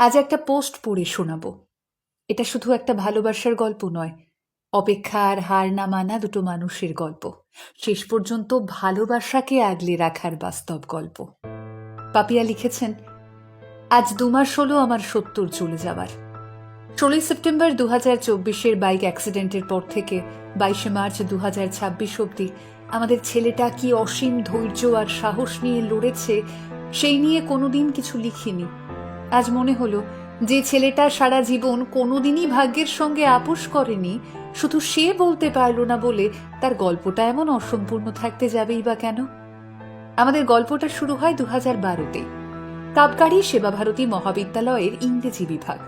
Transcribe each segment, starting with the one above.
আজ একটা পোস্ট পড়ে শোনাবো। এটা শুধু একটা ভালোবাসার গল্প নয়, অপেক্ষা আর হার না মানা দুটো মানুষের গল্প, শেষ পর্যন্ত ভালোবাসাকে আগলে রাখার বাস্তব গল্প। পাপিয়া লিখেছেন, আজ 2 মাস হলো আমার 70 চলে যাবার। 16 সেপ্টেম্বর 2024 বাইক অ্যাক্সিডেন্টের পর থেকে 22 মার্চ 2026 অবধি আমাদের ছেলেটা কি অসীম ধৈর্য আর সাহস নিয়ে লড়েছে, সেই নিয়ে কোনোদিন কিছু লিখিনি। আজ মনে হলো, যে ছেলেটা সারা জীবন কোনোদিনই ভাগ্যের সঙ্গে আপোষ করেনি, শুধু সে বলতে পারল না বলে তার গল্পটা এমন অসম্পূর্ণ থাকতে যাবেই বা কেন? আমাদের গল্পটা শুরু হয় 2012-তে। কাবগাড়ি সেবাভারতী মহাবিদ্যালয়ের ইংরেজি বিভাগ।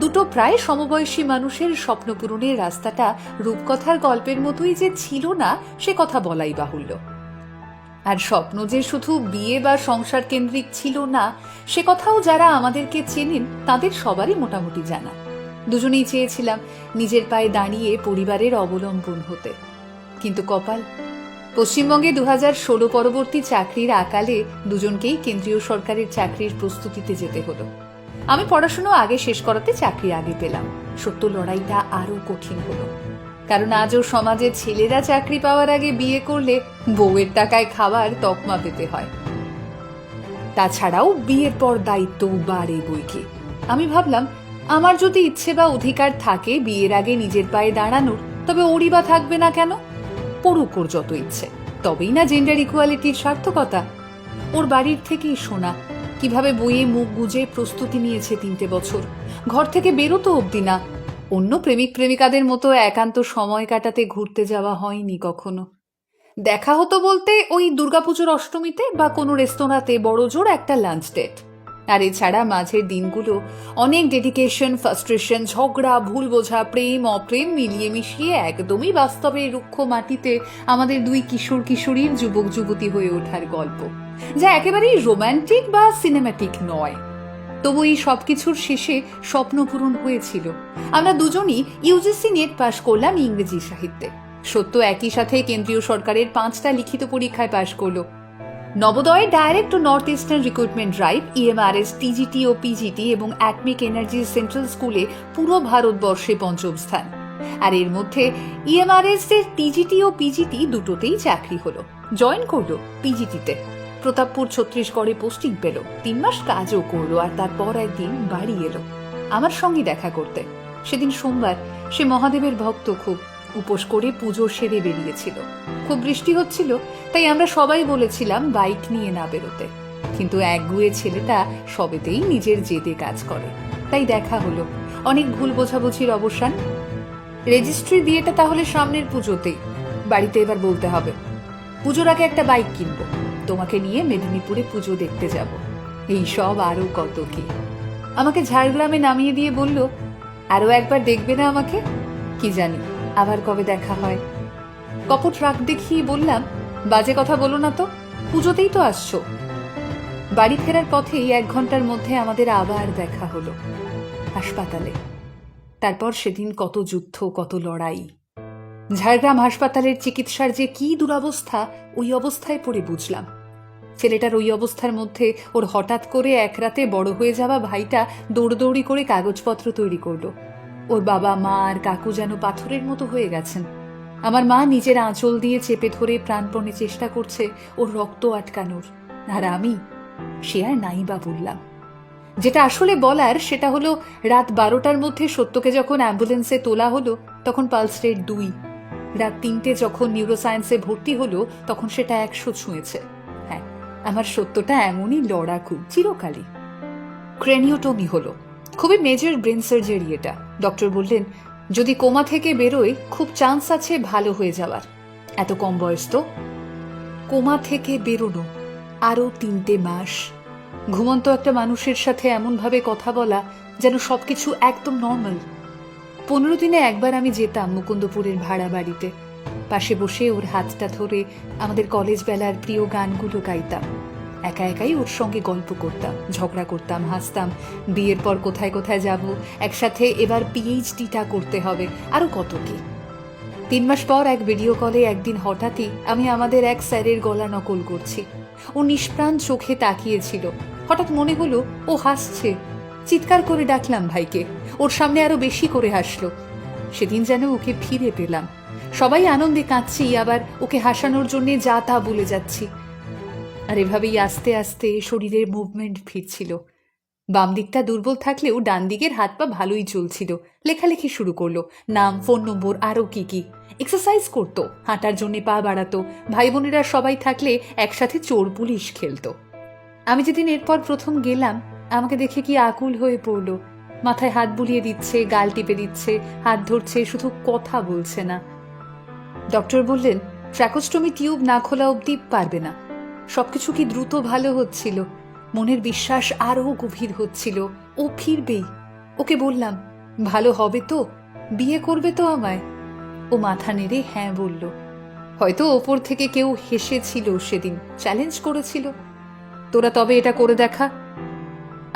দুটো প্রায় সমবয়সী মানুষের স্বপ্ন পূরণের রাস্তাটা রূপকথার গল্পের মতোই যে ছিল না, সে কথা বলাই বাহুল্য। আর স্বপ্ন যে শুধু বিয়ে বা সংসার কেন্দ্রিক ছিল না, সে কথাও যারা আমাদেরকে চেনেন তাদের সবারই মোটামুটি জানা। দুজনেই চেয়েছিলাম নিজের পায়ে দাঁড়িয়ে পরিবারের অবলম্বন হতে, কিন্তু কপাল, পশ্চিমবঙ্গে 2016 পরবর্তী চাকরির আকালে দুজনকেই কেন্দ্রীয় সরকারের চাকরির প্রস্তুতিতে যেতে হলো। আমি পড়াশুনো আগে শেষ করাতে চাকরি আগে পেলাম। সত্য লড়াইটা আরো কঠিন হলো, কারণ আজও সমাজে ছেলেরা চাকরি পাওয়ার আগে বিয়ে করলে বউয়ের টাকায় খাবার তকমা পেতে হয়। তাছাড়াও বিয়ের পর দায়িত্ব বাড়ে বইকি। আমি ভাবলাম, আমার যদি ইচ্ছে বা অধিকার থাকে বিয়ের আগে নিজের পায়ে দাঁড়ানোর, তবে ওরই বা থাকবে না কেন? পড়ুক ওর যত ইচ্ছে, তবেই না জেন্ডার ইকুয়ালিটির সার্থকতা। ওর বাড়ির থেকেই শোনা কিভাবে বইয়ে মুখ গুজে প্রস্তুতি নিয়েছে 3টে বছর, ঘর থেকে বেরোতো অবধি না। অন্য প্রেমিক প্রেমিকাদের মতো একান্ত সময় কাটাতে ঘুরতে যাওয়া হয়নি কখনো। দেখা হতো বলতে ওই দুর্গাপুজোর অষ্টমীতে বা কোনো রেস্তোরাঁতে বড় জোর একটা লাঞ্চ ডেট। আর এছাড়া মাঝের দিনগুলো অনেক ডেডিকেশন, ফ্রাস্ট্রেশন, ঝগড়া, ভুল বোঝা, প্রেম অপ্রেম মিলিয়ে মিশিয়ে একদমই বাস্তবে রুক্ষ মাটিতে আমাদের দুই কিশোর কিশোরীর যুবক যুবতী হয়ে ওঠার গল্প, যা একেবারেই রোম্যান্টিক বা সিনেম্যাটিক নয়। তবু এই সবকিছুর শেষে স্বপ্ন পূরণ হয়েছিল। আমরা দুজনই ইউজিসি নেট পাশ করলাম ইংরেজি সাহিত্যে। সত্য একই সাথে কেন্দ্রীয় সরকারের 5টা লিখিত পরীক্ষায় পাশ করলো। নবোদয়, ডাইরেক্ট ও north eastern recruitment drive, EMRS, TGT ও পিজিটি এবং অ্যাটমিক এনার্জি সেন্ট্রাল স্কুলে পুরো ভারতবর্ষে 5ম স্থান। আর এর মধ্যে ইএমআরএস এর টিজিটি ও পিজিটি দুটোতেই চাকরি হলো। জয়েন করলো পিজিটিতে। প্রতাপপুর ছত্তিশগড়ে পোস্টিং পেল, 3 মাস কাজও করলো, আর তারপর একদিন বাড়ি এলো আমার সঙ্গে দেখা করতে। সেদিন সোমবার, সে মহাদেবের ভক্ত, খুব উপোস করে পুজো সেরে বেরিয়েছিল। খুব বৃষ্টি হচ্ছিল, তাই আমরা সবাই বলেছিলাম বাইক নিয়ে না বেরোতে, কিন্তু একগুয়ে ছেলেটা সবেতেই নিজের জেদে কাজ করে। তাই দেখা হলো, অনেক ভুল বোঝাবুঝির অবসান। রেজিস্ট্রি বিয়েটা তাহলে সামনের পুজোতেই। বাড়িতে এবার বলতে হবে, পুজোর আগে একটা বাইক কিনবো, তোমাকে নিয়ে মেদিনীপুরে পুজো দেখতে যাব। এই সব আরো কত কি। আমাকে ঝাড়গ্রামে নামিয়ে দিয়ে বলল, আরো একবার দেখবে না আমাকে? কি জানি আবার কবে দেখা হয়। কপট রাগ দেখিয়ে বললাম, বাজে কথা বলো না তো, পুজোতেই তো আসছো। বাড়ি ফেরার পথেই 1 ঘন্টার মধ্যে আমাদের আবার দেখা হলো হাসপাতালে। তারপর সেদিন কত যুদ্ধ, কত লড়াই। ঝাড়গ্রাম হাসপাতালের চিকিৎসার যে কি দুরবস্থা, ওই অবস্থায় পড়ে বুঝলাম। ছেলেটার ওই অবস্থার মধ্যে ওর হঠাৎ করে এক রাতে বড় হয়ে যাওয়া ভাইটা দৌড়দৌড়ি করে কাগজপত্র তৈরি করলো। ওর বাবা মা আর কাকু যেন পাথরের মতো হয়ে গেছেন। আমার মা নিজের আঁচল দিয়ে চেপে ধরে প্রাণপণে চেষ্টা করছে ওর রক্ত আটকানোর, আর আমি সে আর নাই বা বললাম। যেটা আসলে বলার সেটা হলো, রাত 12টার মধ্যে সত্যকে যখন অ্যাম্বুলেন্সে তোলা হলো তখন পালস রেট 2। রাত 3টে যখন নিউরোসায়েন্সে ভর্তি হলো তখন সেটা 100 ছুঁয়েছে। হ্যাঁ, আমার সত্যটা এমনই লড়াকু চিরকালই। ক্রেনিওটমি হলো, খুবই মেজর ব্রেন সার্জারি এটা। ডক্টর বললেন, যদি কোমা থেকে বেরোয় খুব চান্স আছে ভালো হয়ে যাওয়ার। এত কম বয়স তো। কোমা থেকে বেরোনো, আরো 3টে মাস ঘুমন্ত একটা মানুষের সাথে এমনভাবে কথা বলা যেন সবকিছু একদম নর্মাল। 15 দিনে একবার আমি যেতাম মুকুন্দপুরের ভাড়া বাড়িতে। পাশে বসে ওর হাতটা ধরে আমাদের কলেজ বেলার প্রিয় গানগুলো গাইতাম। একা একাই ওর সঙ্গে গল্প করতাম, ঝগড়া করতাম, হাসতাম। বিয়ের পর কোথায় কোথায় যাব, একসাথে এবার পিএইচডিটা করতে হবে, আরো কত কি। 3 মাস পর এক ভিডিও কলে একদিন হঠাৎই আমি আমাদের এক স্যারের গলা নকল করছি। ও নিষ্প্রাণ চোখে তাকিয়েছিল। হঠাৎ মনে হলো ও হাসছে। চিৎকার করে ডাকলাম ভাইকে, ওর সামনে আরো বেশি করে হাসলো। সেদিন যেন ওকে ফিরে পেলাম। সবাই আনন্দে কাঁদছি, আবার ওকে হাসানোর জন্যে যা তা বলে যাচ্ছি। আর এভাবেই আস্তে আস্তে শরীরের মুভমেন্ট ফিরছিল। বাম দিকটা দুর্বল থাকলেও ডান দিকের হাত পা ভালোই চলছিল। লেখালেখি শুরু করলো, নাম, ফোন নম্বর, আরও কি এক্সারসাইজ করতো, হাঁটার জন্য পা বাড়াতো। ভাই বোনেরা সবাই থাকলে একসাথে চোর পুলিশ খেলতো। আমি যেদিন এরপর প্রথম গেলাম, আমাকে দেখে কি আকুল হয়ে পড়লো। মাথায় হাত বুলিয়ে দিচ্ছে, গাল টিপে দিচ্ছে, হাত ধরছে, শুধু কথা বলছে না। ডক্টর বললেন ট্র্যাকোস্টমি টিউব না খোলা অবধি পারবে না। সবকিছু কি দ্রুত ভালো হচ্ছিল। মনের বিশ্বাস আরও গভীর হচ্ছিল, ও ফিরবেই। ওকে বললাম, ভালো হবে তো, বিয়ে করবে তো আমায়? ও মাথা নেড়ে হ্যাঁ বলল। হয়তো ওপর থেকে কেউ হেসেছিল সেদিন, চ্যালেঞ্জ করেছিল, তোরা তবে এটা করে দেখা।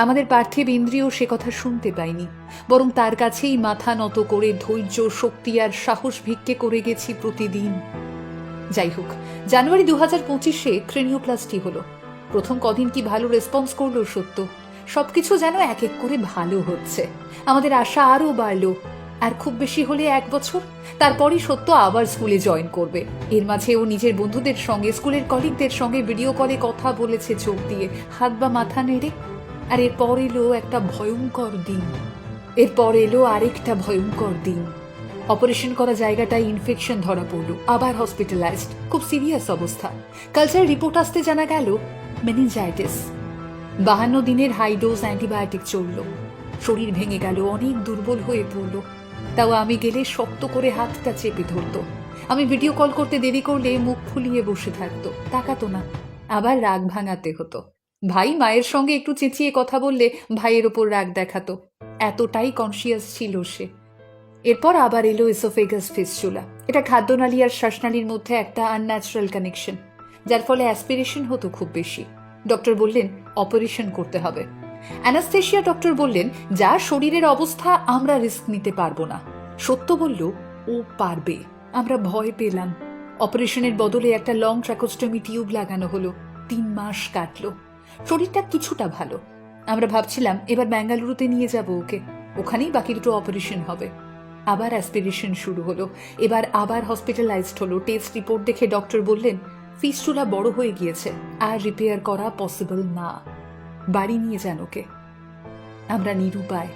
আমাদের পার্থিব ইন্দ্রিয় সে কথা শুনতে পাইনি, বরং তার কাছেই মাথা নত করে ধৈর্য, শক্তি আর সাহস ভিক্ষে করে গেছি প্রতিদিন। যাই হোক, জানুয়ারি 2025-এ ক্রেনিওপ্লাস্টি হলো। প্রথম কদিন কি ভালো রেসপন্স করলো সত্য। সবকিছু যেন এক এক করে ভালো হচ্ছে। আমাদের আশা আরও বাড়লো। আর খুব বেশি হলে 1 বছর, তারপরই সত্য আবার স্কুলে জয়েন করবে। এর মাঝে ও নিজের বন্ধুদের সঙ্গে, স্কুলের কলিগদের সঙ্গে ভিডিও কলে কথা বলেছে চোখ দিয়ে, হাত বা মাথা নেড়ে। আর এরপর এলো একটা ভয়ঙ্কর দিন। এরপর এলো আরেকটা ভয়ঙ্কর দিন। অপারেশন করা জায়গাটায় ইনফেকশন ধরা পড়লো, আবার হসপিটালাইজড, খুব সিরিয়াস অবস্থা। কালচার রিপোর্ট আসতে জানা গেল মেনিনজাইটিস। 52 দিনের হাই ডোজ অ্যান্টিবায়োটিক চলল। শরীর ভেঙে গেল, অনেক দুর্বল হয়ে পড়ল। তাও আমি গেলে শক্ত করে হাতটা চেপে ধরতো। আমি ভিডিও কল করতে দেরি করলে মুখ ফুলিয়ে বসে থাকতো, তাকাতো না। আবার রাগ ভাঙাতে হতো। ভাই মায়ের সঙ্গে একটু চেঁচিয়ে কথা বললে ভাইয়ের ওপর রাগ দেখাতো। এতটাই কনসিয়াস ছিল সে। এরপর আবার এলো এসোফেগাস ফিস্চুলা। এটা খাদ্যনালী আর শ্বাসনালীর মধ্যে একটা আনন্যাচারাল কানেকশন, যার ফলে অ্যাসপিরেশন হতো খুব বেশি। ডক্টর বললেন অপারেশন করতে হবে। অ্যানাস্থেশিয়া ডক্টর বললেন যা শরীরের অবস্থা, আমরা রিস্ক নিতে পারবো না। সত্য বলল ও পারবে। আমরা ভয় পেলাম। অপারেশনের বদলে একটা লং ট্র্যাকোস্টমি টিউব লাগানো হলো। 3 মাস কাটলো। শরীরটা কিছুটা ভালো। আমরা ভাবছিলাম এবার বেঙ্গালুরুতে নিয়ে যাব ওকে, ওখানেই বাকি দুটো অপারেশন হবে। আবার অ্যাসপিরেশন শুরু হলো। এবার আবার হসপিটালাইজড হলো। টেস্ট রিপোর্ট দেখে ডক্টর বললেন ফিস্টুলা বড় হয়ে গিয়েছে, আর রিপেয়ার করা পসিবল না, বাড়ি নিয়ে যান ওকে। আমরা নিরুপায়।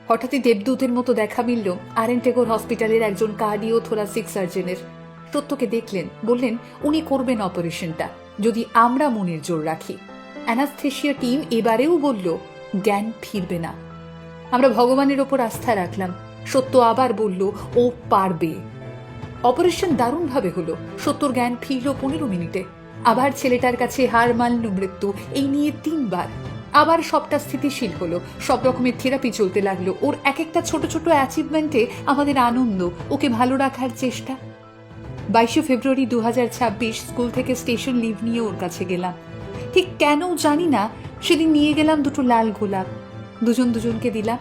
হঠাৎই দেবদূতের মতো দেখা মিলল আরেনটেগোর হসপিটালের একজন কার্ডিও থোরাসিক সার্জনের। সত্যকে দেখলেন, বললেন উনি করবেন অপারেশনটা, যদি আমরা মনের জোর রাখি। অ্যানাস্থেশিয়া টিম এবারেও বলল জ্ঞান ফিরবে না। আমরা ভগবানের ওপর আস্থা রাখলাম। সত্য আবার বলল ও পারবে। অপারেশন দারুণভাবে হলো। সত্যর জ্ঞান ফিরল 15 মিনিটে। আবার ছেলেটার কাছে হার মানল মৃত্যু, এই নিয়ে 3 বার। আবার সবটা স্থিতিশীল হলো। সব রকমের থেরাপি চলতে লাগলো। ওর এক একটা ছোট ছোট অ্যাচিভমেন্টে আমাদের আনন্দ, ওকে ভালো রাখার চেষ্টা। 22 ফেব্রুয়ারি 2026 স্কুল থেকে স্টেশন লিভ নিয়ে ওর কাছে গেলাম। ঠিক কেন জানি না, সেদিন নিয়ে গেলাম 2টো লাল গোলাপ। দুজন দুজনকে দিলাম।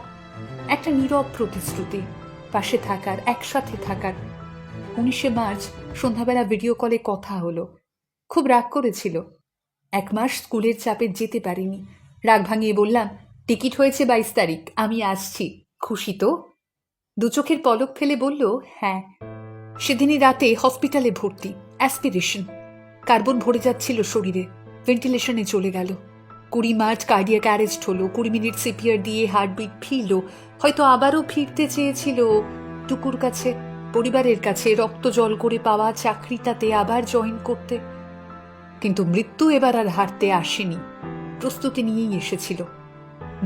একটা নীরব প্রতিশ্রুতি, পাশে থাকার, একসাথে থাকার। 19 মার্চ সন্ধ্যাবেলা ভিডিও কলে কথা হলো। খুব রাগ করেছিল। 1 মাস স্কুলের চাপে যেতে পারিনি। রাগ ভাঙিয়ে বললাম টিকিট হয়েছে 22 তারিখ, আমি আসছি, খুশি তো? 2 চোখের পলক ফেলে বলল হ্যাঁ। সেদিনই রাতে হসপিটালে ভর্তি, অ্যাসপিরেশন। কার্বন ভরে যাচ্ছিল শরীরে, ভেন্টিলেশনে চলে গেল। 20 মার্চ কার্ডিয়াক অ্যারেস্ট হলো। 20 মিনিট সিপিআর দিয়ে হার্টবিট ফিরল। হয়তো আবারও ফিরতে চেয়েছিল টুকুর কাছে, পরিবারের কাছে, রক্ত জল করে পাওয়া চাকরিটাতে আবার জয়েন করতে। কিন্তু মৃত্যু এবার আর হারতে আসেনি, প্রস্তুতি নিয়েই এসেছিল।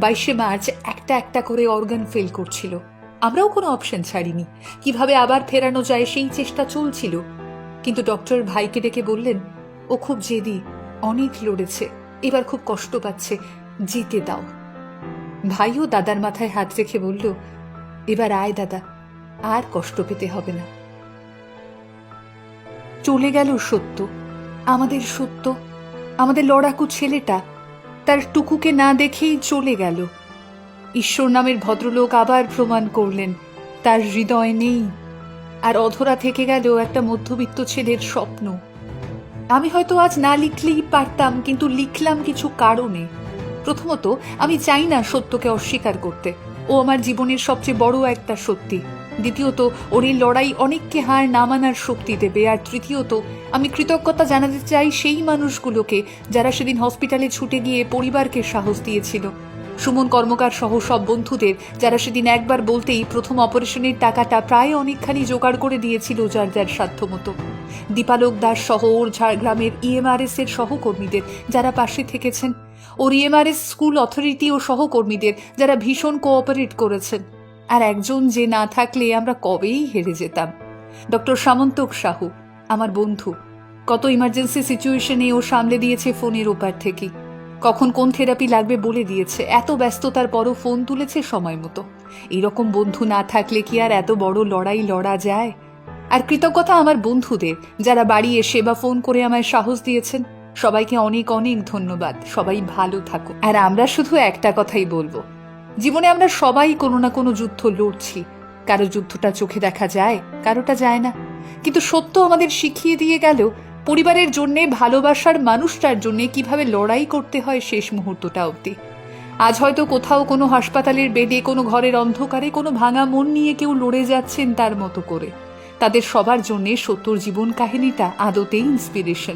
22 মার্চ একটা একটা করে অর্গান ফেল করছিল। আমরাও কোনো অপশন ছাড়িনি। কিভাবে আবার ফেরানো যায় সেই চেষ্টা চলছিল। কিন্তু ডক্টর ভাইকে ডেকে বললেন ও খুব জেদি, অনেক লড়েছে, এবার খুব কষ্ট পাচ্ছে, যেতে দাও। ভাইও দাদার মাথায় হাত রেখে বলল এবার আয় দাদা, আর কষ্ট পেতে হবে না। চলে গেল সত্য, আমাদের সত্য, আমাদের লড়াকু ছেলেটা। তার টুকুকে না দেখেই চলে গেল। ঈশ্বর নামের ভদ্রলোক আবার প্রমাণ করলেন তার হৃদয় নেই। আর অধরা থেকে গেল একটা মধ্যবিত্ত ছেলের স্বপ্ন। আমি হয়তো আজ না লিখলেই পারতাম, কিন্তু লিখলাম কিছু কারণে। প্রথমত, আমি চাই না সত্যকে অস্বীকার করতে। ও আমার জীবনের সবচেয়ে বড় একটা সত্যি। দ্বিতীয়ত, ওর এই লড়াই অনেককে হার না মানার শক্তি দেবে। আর তৃতীয়ত, আমি কৃতজ্ঞতা জানাতে চাই সেই মানুষগুলোকে যারা সেদিন হসপিটালে ছুটে গিয়ে পরিবারকে সাহস দিয়েছিল। সুমন কর্মকার সহ সব বন্ধুদের যারা সেদিন একবার বলতেই প্রথম অপারেশনের টাকাটা প্রায় অনেকখানি জোগাড় করে দিয়েছিল যার যার সাধ্যমতো। দীপালোক দাস সহ ওর ঝাড়গ্রামের ইএমআরএস এর সহকর্মীদের যারা পাশে থেকেছেন। ওর ইএমআরএস স্কুল অথরিটি ও সহকর্মীদের যারা ভীষণ কোঅপারেট করেছেন। আর একজন যে না থাকলে আমরা কবেই হেরে যেতাম, ডক্টর সামন্তক সাহু, আমার বন্ধু। কত ইমার্জেন্সি সিচুয়েশনে ও সামলে দিয়েছে ফোনের ওপার থেকে। কখন কোন থেরাপি লাগবে বলে দিয়েছে। এত ব্যস্ততার পরও ফোন তুলেছে সময় মতো। এরকম বন্ধু না থাকলে কি আর এত বড় লড়াই লড়া যায়? আর কৃতজ্ঞতা আমার বন্ধুদের যারা বাড়ি এসে বা ফোন করে আমায় সাহস দিয়েছেন। সবাইকে অনেক অনেক ধন্যবাদ। সবাই ভালো থাকুক। আর আমরা শুধু একটা কথাই বলবো, জীবনে আমরা সবাই কোনো না কোনো যুদ্ধ লড়ছি। কারো যুদ্ধটা চোখে দেখা যায়, কারোটা যায় না। কিন্তু সত্য আমাদের শিখিয়ে দিয়ে গেল পরিবারের জন্যে, ভালোবাসার মানুষটার জন্যে কিভাবে লড়াই করতে হয় শেষ মুহূর্তটা অবধি। আজ হয়তো কোথাও কোনো হাসপাতালের বেডে, কোনো ঘরের অন্ধকারে, কোনো ভাঙা মন নিয়ে কেউ লড়ে যাচ্ছেন তার মতো করে। তাদের সবার জন্যে সত্যর জীবন কাহিনীটা আদতেই ইন্সপিরেশন।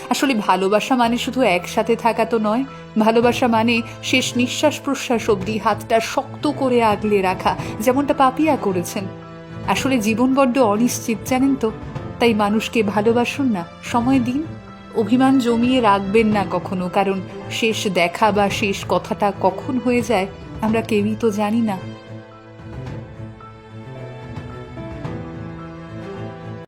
আসলে ভালোবাসা মানে শুধু একসাথে থাকা তো নয়। ভালোবাসা মানে শেষ নিঃশ্বাস প্রশ্বাস অবধি হাতটা শক্ত করে আগলে রাখা, যেমনটা পাপিয়া করেছেন। আসলে জীবন বড্ড অনিশ্চিত, জানেন তো। তাই মানুষকে ভালোবাসুন না, সময় দিন। অভিমান জমিয়ে রাখবেন না কখনো, কারণ শেষ দেখা বা শেষ কথাটা কখন হয়ে যায় আমরা কেউই তো জানি না।